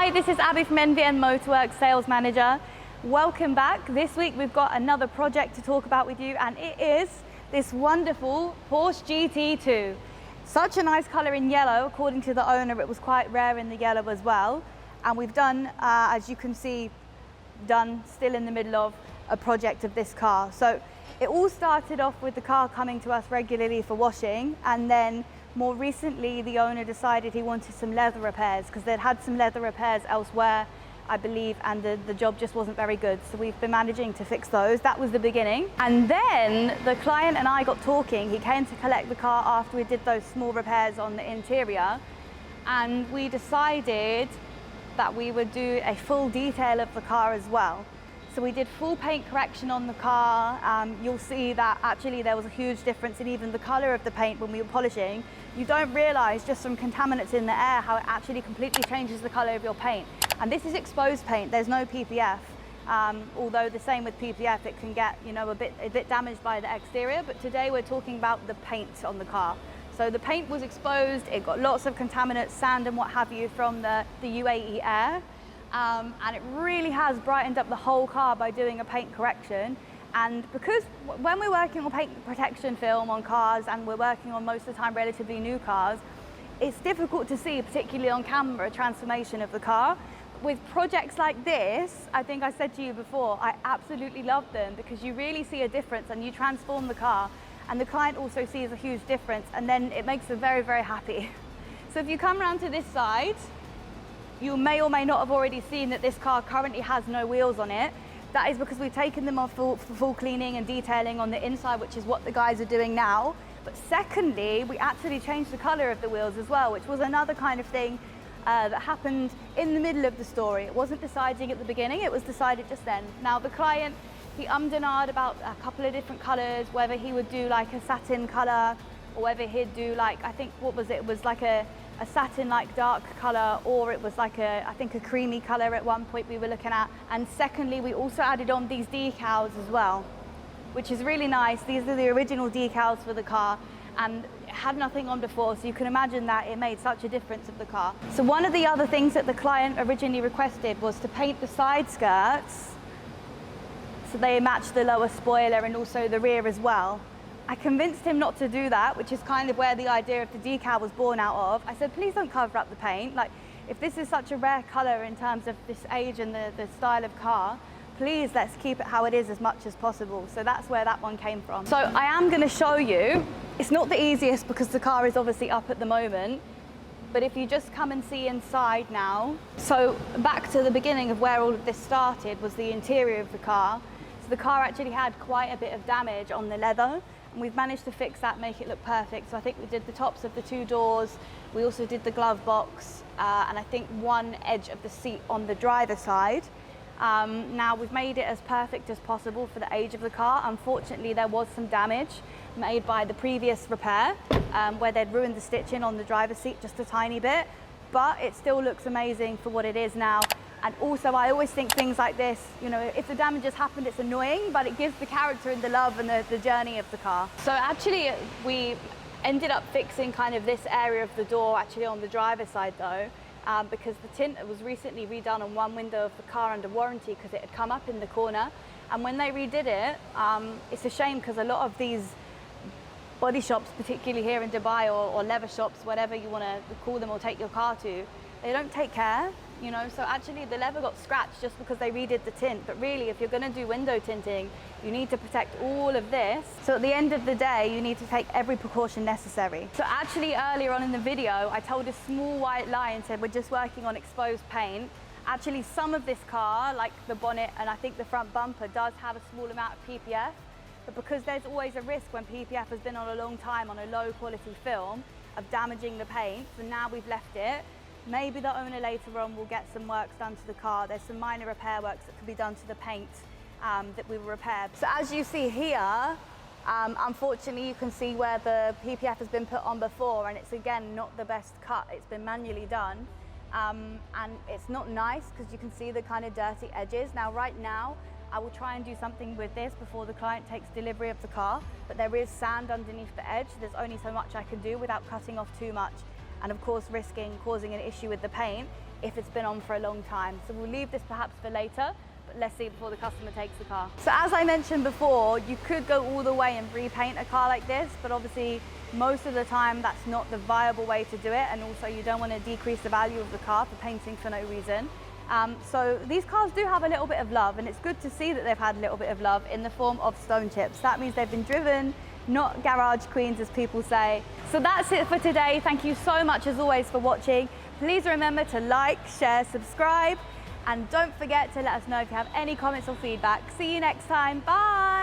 Hi, this is Abby from NVN Motorworks, Sales Manager. Welcome back. This week we've got another project to talk about with you, and it is this wonderful Porsche GT2. Such a nice colour in yellow. According to the owner, it was quite rare in the yellow as well. And we've done, as you can see, still in the middle of a project of this car. So it all started off with the car coming to us regularly for washing, and then more recently the owner decided he wanted some leather repairs because they'd had some leather repairs elsewhere, I believe, and the job just wasn't very good. So we've been managing to fix those. That was the beginning. And then the client and I got talking. He came to collect the car after we did those small repairs on the interior, and we decided that we would do a full detail of the car as well. So we did full paint correction on the car. You'll see that actually there was a huge difference in even the colour of the paint when we were polishing. You don't realise just from contaminants in the air how it actually completely changes the colour of your paint. And this is exposed paint, there's no PPF. Although the same with PPF, it can get a bit damaged by the exterior, but today we're talking about the paint on the car. So the paint was exposed, it got lots of contaminants, sand and what have you from the UAE air. And it really has brightened up the whole car by doing a paint correction. And because when we're working on paint protection film on cars, and we're working on most of the time relatively new cars, it's difficult to see, particularly on camera, a transformation of the car. With projects like this, I think I said to you before, I absolutely love them because you really see a difference and you transform the car, and the client also sees a huge difference, and then it makes them very, very happy. So if you come around to this side, you may or may not have already seen that this car currently has no wheels on it. That is because we've taken them off for full cleaning and detailing on the inside, which is what the guys are doing now. But secondly, we actually changed the colour of the wheels as well, which was another kind of thing that happened in the middle of the story. It wasn't deciding at the beginning, it was decided just then. Now the client, he ummed and ahed about a couple of different colours, whether he would do like a satin colour or whether he'd do like, I think, what was it? It was like a satin like dark colour, or it was like I think a creamy colour at one point we were looking at. And secondly, we also added on these decals as well, which is really nice. These are the original decals for the car, and it had nothing on before, so you can imagine that it made such a difference of the car. So one of the other things that the client originally requested was to paint the side skirts so they match the lower spoiler and also the rear as well. I convinced him not to do that, which is kind of where the idea of the decal was born out of. I said, please don't cover up the paint. Like, if this is such a rare colour in terms of this age and the style of car, please let's keep it how it is as much as possible. So that's where that one came from. So I am going to show you. It's not the easiest because the car is obviously up at the moment, but if you just come and see inside now. So back to the beginning of where all of this started was the interior of the car. So the car actually had quite a bit of damage on the leather, and we've managed to fix that, make it look perfect. So I think we did the tops of the two doors, we also did the glove box, and I think one edge of the seat on the driver's side. Now we've made it as perfect as possible for the age of the car. Unfortunately, there was some damage made by the previous repair, where they'd ruined the stitching on the driver's seat just a tiny bit, but it still looks amazing for what it is now. And also, I always think things like this, if the damage has happened, it's annoying, but it gives the character and the love and the journey of the car. So actually, we ended up fixing kind of this area of the door, actually on the driver's side though, because the tint was recently redone on one window of the car under warranty because it had come up in the corner. And when they redid it, it's a shame because a lot of these body shops, particularly here in Dubai, or leather shops, whatever you want to call them or take your car to, they don't take care. So actually the leather got scratched just because they redid the tint. But really, if you're going to do window tinting, you need to protect all of this. So at the end of the day, you need to take every precaution necessary. So actually earlier on in the video, I told a small white lie and said we're just working on exposed paint. Actually, some of this car, like the bonnet and I think the front bumper, does have a small amount of PPF. But because there's always a risk when PPF has been on a long time on a low quality film of damaging the paint, so now we've left it. Maybe the owner later on will get some works done to the car. There's some minor repair works that could be done to the paint that we will repair. So as you see here, unfortunately you can see where the PPF has been put on before, and it's again not the best cut. It's been manually done, and it's not nice because you can see the kind of dirty edges. Now right now, I will try and do something with this before the client takes delivery of the car, but there is sand underneath the edge. There's only so much I can do without cutting off too much. and of course risking causing an issue with the paint if it's been on for a long time. So we'll leave this perhaps for later, but let's see before the customer takes the car. So as I mentioned before, you could go all the way and repaint a car like this, but obviously most of the time that's not the viable way to do it, and also you don't want to decrease the value of the car for painting for no reason. So these cars do have a little bit of love, and it's good to see that they've had a little bit of love in the form of stone chips. That means they've been driven, not garage queens as people say. So that's it for today. Thank you so much as always for watching. Please remember to like, share, subscribe, and don't forget to let us know if you have any comments or feedback. See you next time. Bye.